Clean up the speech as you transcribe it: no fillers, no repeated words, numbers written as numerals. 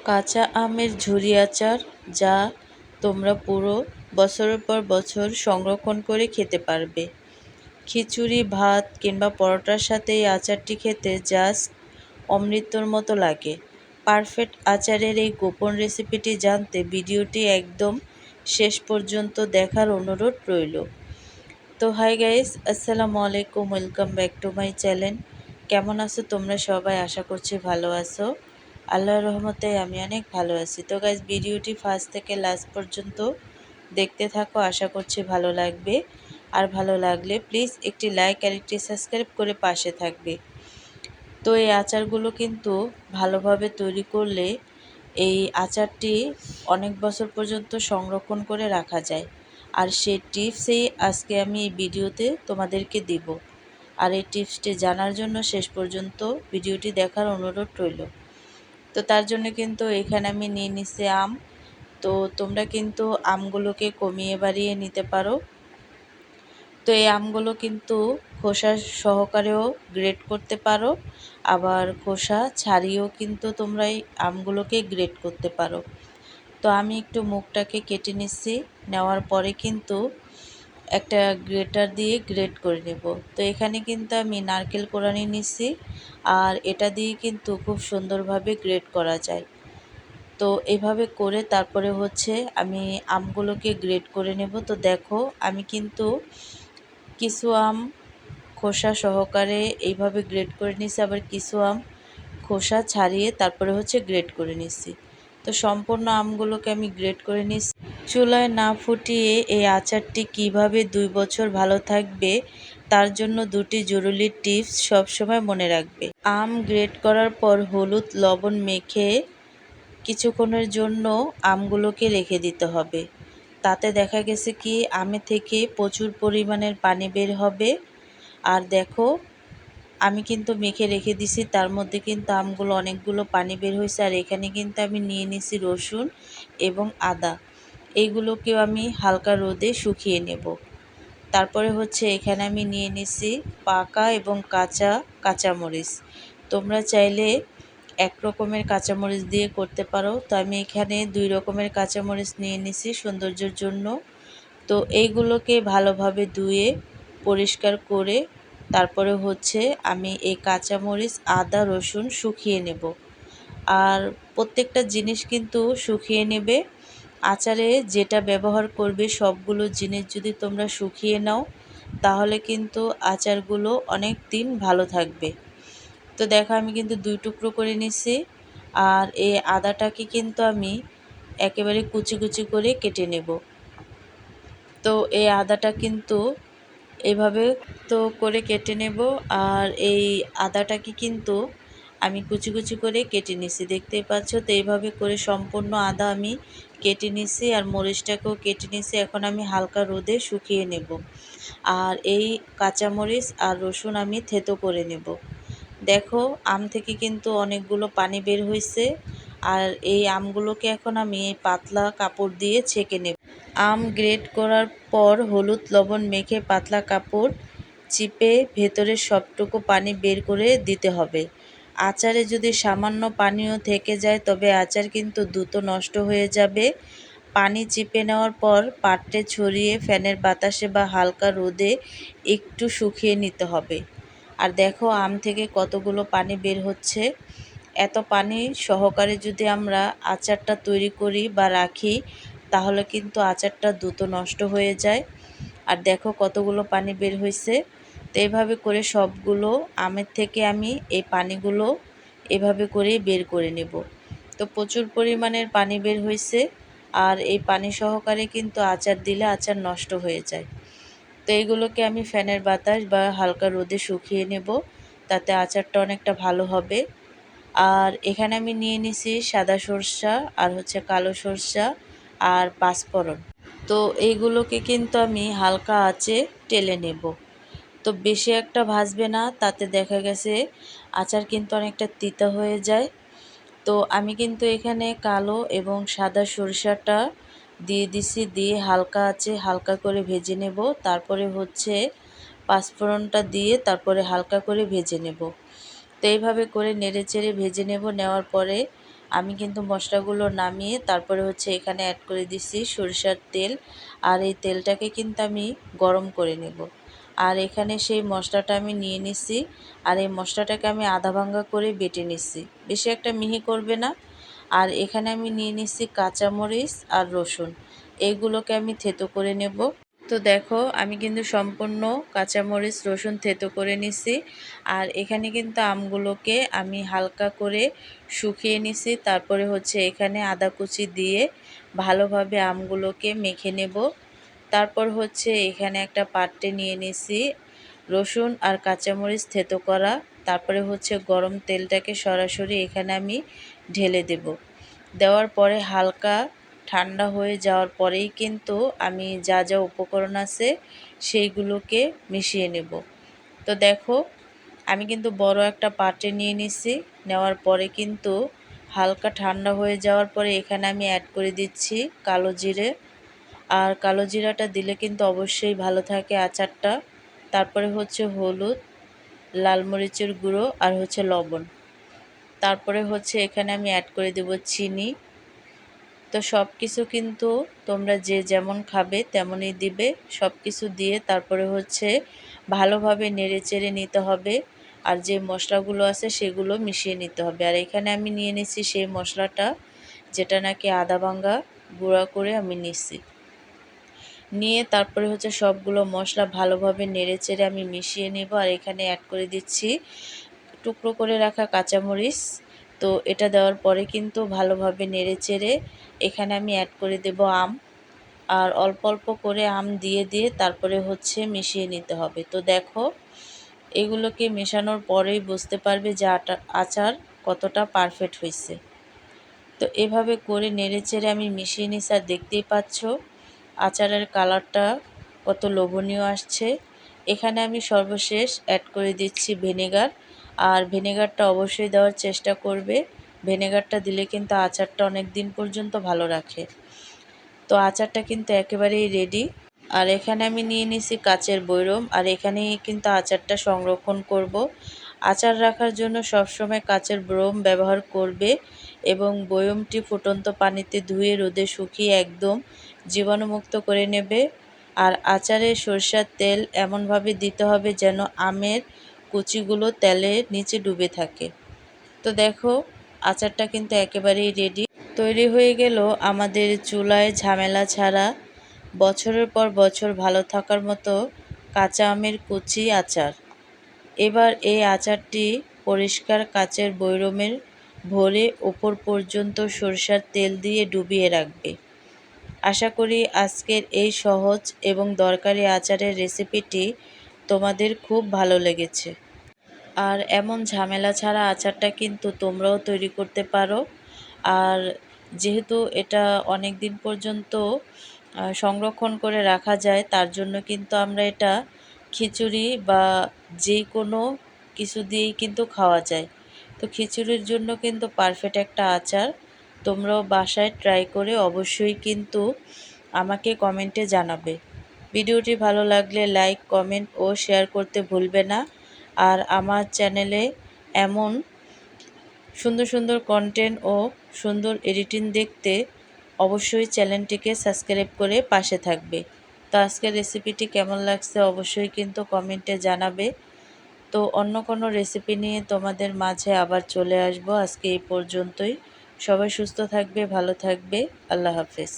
কাঁচা আমের ঝুরি আচার, যা তোমরা পুরো বছরের পর বছর সংরক্ষণ করে খেতে পারবে। খিচুড়ি, ভাত কিংবা পরোটার সাথে এই আচারটি খেতে জাস্ট অমৃতর মতো লাগে। পারফেক্ট আচারের এই গোপন রেসিপিটি জানতে ভিডিওটি একদম শেষ পর্যন্ত দেখার অনুরোধ রইল। তো হাই গাইস, আসসালামু আলাইকুম, welcome back to my channel. কেমন আছো তোমরা সবাই? আশা করছি ভালো আছো। আল্লাহর রহমতে আমি অনেক ভালো আছি। তো গাইস, ভিডিওটি ফার্স্ট থেকে লাস্ট পর্যন্ত দেখতে থাকো, আশা করছি ভালো লাগবে। আর ভালো লাগলে প্লিজ একটি লাইক আর একটি সাবস্ক্রাইব করে পাশে থাকবে। তো এই আচারগুলো কিন্তু ভালোভাবে তৈরি করলে এই আচারটি অনেক বছর পর্যন্ত সংরক্ষণ করে রাখা যায়। আর সেই টিপসই আজকে আমি এই ভিডিওতে তোমাদেরকে দিব। আর এই টিপসটি জানার জন্য শেষ পর্যন্ত ভিডিওটি দেখার অনুরোধ রইল। তো তার জন্য কিন্তু এখানে আমি নিয়ে নিচ্ছি আম। তো তোমরা কিন্তু আমগুলোকে কমিয়ে বাড়িয়ে নিতে পারো। তো এই আমগুলো কিন্তু খোসা সহকারেও গ্রেট করতে পারো, আবার খোসা ছাড়িয়েও কিন্তু তোমরা এই আমগুলোকে গ্রেট করতে পারো। তো আমি একটু মুখটাকে কেটে নিচ্ছি, নেওয়ার পরে কিন্তু একটা গ্রেটার দিয়ে গ্রেট করে নেব। তো এখানে কিন্তু আমি নারকেল কোড়ানি নিচ্ছি, আর এটা দিয়ে কিন্তু খুব সুন্দরভাবে গ্রেট করা যায়। তো এভাবে করে তারপরে হচ্ছে আমি আমগুলোকে গ্রেট করে নেব। তো দেখো, আমি কিন্তু কিছু আম খোসা সহকারে এইভাবে গ্রেট করে নিচ্ছি, আবার কিছু আম খোসা ছাড়িয়ে তারপরে হচ্ছে গ্রেট করে নিচ্ছি। তো সম্পূর্ণ আমগুলোকে আমি গ্রেট করে নিচ্ছি। চুলায় না ফুটিয়ে এই আচারটি কিভাবে 2 বছর ভালো থাকবে তার জন্য দুটি জরুরি টিপস সবসময় মনে রাখবে। আম গ্রেট করার পর হলুদ লবণ মেখে কিছুক্ষণের জন্য আমগুলোকে রেখে দিতে হবে। তাতে দেখা গেছে কি আমে থেকে প্রচুর পরিমাণের পানি বের হবে। আর দেখো, আমি কিন্তু মেখে রেখে দিছি, তার মধ্যে কিন্তু আমগুলো অনেকগুলো পানি বের হয়েছে। আর এখানে কিন্তু আমি নিয়ে নিছি রসুন এবং আদা, এইগুলোকেও আমি হালকা রোদে শুকিয়ে নেব। তারপরে হচ্ছে এখানে আমি নিয়ে নিছি পাকা এবং কাঁচা কাঁচামরিচ। তোমরা চাইলে এক রকমের কাঁচামরিচ দিয়ে করতে পারো। তো আমি এখানে 2 রকমের কাঁচামরিচ নিয়ে নিছি সৌন্দর্যের জন্য। তো এইগুলোকে ভালোভাবে ধুয়ে পরিষ্কার করে তারপরে হচ্ছে আমি এই কাঁচামরিচ, আদা, রসুন শুকিয়ে নেব। আর প্রত্যেকটা জিনিস কিন্তু শুকিয়ে নেবে। আচারে যেটা ব্যবহার করবে সবগুলো জিনিস যদি তোমরা শুকিয়ে নাও, তাহলে কিন্তু আচারগুলো অনেক দিন ভালো থাকবে। তো দেখো, আমি কিন্তু 2 টুকরো করে নিছি। আর এই আদাটাকে কিন্তু আমি একেবারে কুচি কুচি করে কেটে নেব। তো এই আদাটা কিন্তু এভাবে তো করে কেটে নেব। আর এই আদাটাকে কিন্তু আমি কুচি কুচি করে কেটে নিছি, দেখতেই পাচ্ছ। তো এইভাবে করে সম্পূর্ণ আদা আমি কেটে নিছি, আর মরিচটাকেও কেটে নিছি। এখন আমি হালকা রোদে শুকিয়ে নেব। আর এই কাঁচামরিচ আর রসুন আমি থেতো করে নেব। দেখো, আম থেকে কিন্তু অনেকগুলো পানি বের হয়েছে। আর এই আমগুলোকে এখন আমি এই পাতলা কাপড় দিয়ে ছেঁকে নেব। আম গ্রেট করার পর হলুদ লবণ মেখে পাতলা কাপড় চিপে ভেতরের সবটুকু পানি বের করে দিতে হবে। আচারে যদি সামান্য পানিও থেকে যায় তবে আচার কিন্তু দ্রুত নষ্ট হয়ে যাবে। পানি চিপে নেওয়ার পর পাত্রে ছড়িয়ে ফ্যানের বাতাসে বা হালকা রোদে একটু শুকিয়ে নিতে হবে। আর দেখো, আম থেকে কতগুলো পানি বের হচ্ছে। এত পানি সহকারে যদি আমরা আচারটা তৈরি করি বা রাখি, তাহলে কিন্তু আচারটা দ্রুত নষ্ট হয়ে যায়। আর দেখো কতগুলো পানি বের হয়েছে। তো এইভাবে করে সবগুলো আমের থেকে আমি এই পানিগুলো এভাবে করেই বের করে নেব। তো প্রচুর পরিমাণের পানি বের হয়েছে। আর এই পানি সহকারে কিন্তু আচার দিলে আচার নষ্ট হয়ে যায়। তো এইগুলোকে আমি ফ্যানের বাতাস বা হালকা রোদে শুকিয়ে নেব, তাতে আচারটা অনেকটা ভালো হবে। আর এখানে আমি নিয়ে নিছি সাদা সরষা, আর হচ্ছে কালো সরষা, আর পাঁচফোড়ন। তো এইগুলোকে কিন্তু আমি হালকা আঁচে টেলে নেব। তো বেশি একটা ভাজবে না, তাতে দেখা গেছে আচার কিন্তু অনেকটা তিতা হয়ে যায়। তো আমি কিন্তু এখানে কালো এবং সাদা সরষাটা দিয়ে দিছি, দিয়ে হালকা আঁচে হালকা করে ভেজে নেব। তারপরে হচ্ছে পাঁচফোড়নটা দিয়ে তারপরে হালকা করে ভেজে নেব। তো এইভাবে করে নেড়ে চেড়ে ভেজে নেব। নেওয়ার পরে আমি কিন্তু মশলাগুলো নামিয়ে তারপরে হচ্ছে এখানে অ্যাড করে দিচ্ছি সরিষার তেল। আর এই তেলটাকে কিন্তু আমি গরম করে নেব। আর এখানে সেই মশলাটা আমি নিয়ে নিচ্ছি। আর এই মশলাটাকে আমি আধা ভাঙ্গা করে বেটে নিচ্ছি, বেশি একটা মিহি করবে না। আর এখানে আমি নিয়ে নিচ্ছি কাঁচামরিচ আর রসুন, এইগুলোকে আমি থেতো করে নেব। তো দেখো আমি কিন্তু সম্পূর্ণ কাঁচামরিচ রসুন থেতো করে নিছি। আর এখানে কিন্তু আমগুলোকে আমি হালকা করে শুকিয়ে নিছি। তারপরে হচ্ছে এখানে আদা কুচি দিয়ে ভালোভাবে আমগুলোকে মেখে নেব। তারপর হচ্ছে এখানে একটা পাত্রে নিয়ে নিছি রসুন আর কাঁচামরিচ থেতো করা। তারপরে হচ্ছে গরম তেলটাকে সরাসরি এখানে আমি ঢেলে দেব। দেওয়ার পরে হালকা ঠান্ডা হয়ে যাওয়ার পরেই কিন্তু আমি যা যা উপকরণ আছে সেইগুলোকে মিশিয়ে নেব। তো দেখো আমি কিন্তু বড় একটা পাত্রে নিয়ে নিছি। নেওয়ার পরে কিন্তু হালকা ঠান্ডা হয়ে যাওয়ার পরে এখানে আমি অ্যাড করে দিচ্ছি কালো জিরে। আর কালো জিরাটা দিলে কিন্তু অবশ্যই ভালো থাকে আচারটা। তারপরে হচ্ছে হলুদ, লাল মরিচের গুঁড়ো আর হচ্ছে লবণ। তারপরে হচ্ছে এখানে আমি অ্যাড করে দেব চিনি। তো সব কিছু কিন্তু তোমরা যে যেমন খাবে তেমনই দিবে। সব কিছু দিয়ে তারপরে হচ্ছে ভালোভাবে নেড়েচেড়ে নিতে হবে। আর যে মশলাগুলো আছে সেগুলো মিশিয়ে নিতে হবে। আর এখানে আমি নিয়ে নিচ্ছি সেই মশলাটা, যেটা নাকি আদা ভাঙ্গা গুঁড়া করে আমি নিচ্ছি। নিয়ে তারপরে হচ্ছে সবগুলো মশলা ভালোভাবে নেড়েচেড়ে আমি মিশিয়ে নেব। আর এখানে অ্যাড করে দিচ্ছি টুকরো করে রাখা কাঁচামরিচ। তো এটা দেওয়ার পরে কিন্তু ভালোভাবে নেড়েচেড়ে এখানে আমি অ্যাড করে দেব আম। আর অল্প অল্প করে আম দিয়ে দিয়ে তারপরে হচ্ছে মিশিয়ে নিতে হবে। তো দেখো এগুলোকে মেশানোর পরেই বুঝতে পারবে যে আচার কতটা পারফেক্ট হয়েছে। তো এভাবে করে নেড়েচেড়ে আমি মিশিয়ে নিচ্ছি। আর দেখতেই পাচ্ছ আচারের কালারটা কত লোভনীয় আসছে। এখানে আমি সর্বশেষ অ্যাড করে দিচ্ছি ভিনেগার। আর ভিনেগারটা অবশ্যই দেওয়ার চেষ্টা করবে। ভিনেগারটা দিলে কিন্তু আচারটা অনেক দিন পর্যন্ত ভালো রাখে। তো আচারটা কিন্তু একেবারেই রেডি। আর এখানে আমি নিয়ে নিছি কাচের বয়রম। আর এখানেই কিন্তু আচারটা সংরক্ষণ করব। আচার রাখার জন্য সবসময় কাচের বয়ম ব্যবহার করবে এবং বয়মটি ফুটন্ত পানিতে ধুয়ে রোদে শুকিয়ে একদম জীবাণুমুক্ত করে নেবে। আর আচারে সরষের তেল এমনভাবে দিতে হবে যেন আমের কুচিগুলো তেলের নিচে ডুবে থাকে। তো দেখো আচারটা কিন্তু একেবারেই রেডি। তৈরি হয়ে গেল আমাদের চুলায় ঝামেলা ছাড়া বছরের পর বছর ভালো থাকার মতো কাঁচা আমের কুচি আচার। এবার এই আচারটি পরিষ্কার কাচের বয়রমের ভরে ওপর পর্যন্ত সরিষার তেল দিয়ে ডুবিয়ে রাখবে। আশা করি আজকের এই সহজ এবং দরকারি আচারের রেসিপিটি তোমাদের খুব ভালো লেগেছে। আর এমন ঝামেলা ছাড়া আচারটা কিন্তু তোমরাও তৈরি করতে পারো। আর যেহেতু এটা অনেক দিন পর্যন্ত সংরক্ষণ করে রাখা যায়, তার জন্য কিন্তু আমরা এটা খিচুড়ি বা যে কোনো কিছু দিয়েই কিন্তু খাওয়া যায়। তো খিচুড়ির জন্য কিন্তু পারফেক্ট একটা আচার। তোমরাও বাসায় ট্রাই করে অবশ্যই কিন্তু আমাকে কমেন্টে জানাবে। ভিডিওটি ভালো লাগলে লাইক, কমেন্ট ও শেয়ার করতে ভুলবে না। আর আমার চ্যানেলে এমন সুন্দর সুন্দর কন্টেন্ট ও সুন্দর এডিটিং দেখতে অবশ্যই চ্যানেলটিকে সাবস্ক্রাইব করে পাশে থাকবে। তো আজকের রেসিপিটি কেমন লাগছে অবশ্যই কিন্তু কমেন্টে জানাবে। তো অন্য কোনো রেসিপি নিয়ে তোমাদের মাঝে আবার চলে আসব। আজকে এই পর্যন্তই। সবাই সুস্থ থাকবে, ভালো থাকবে। আল্লাহ হাফেজ।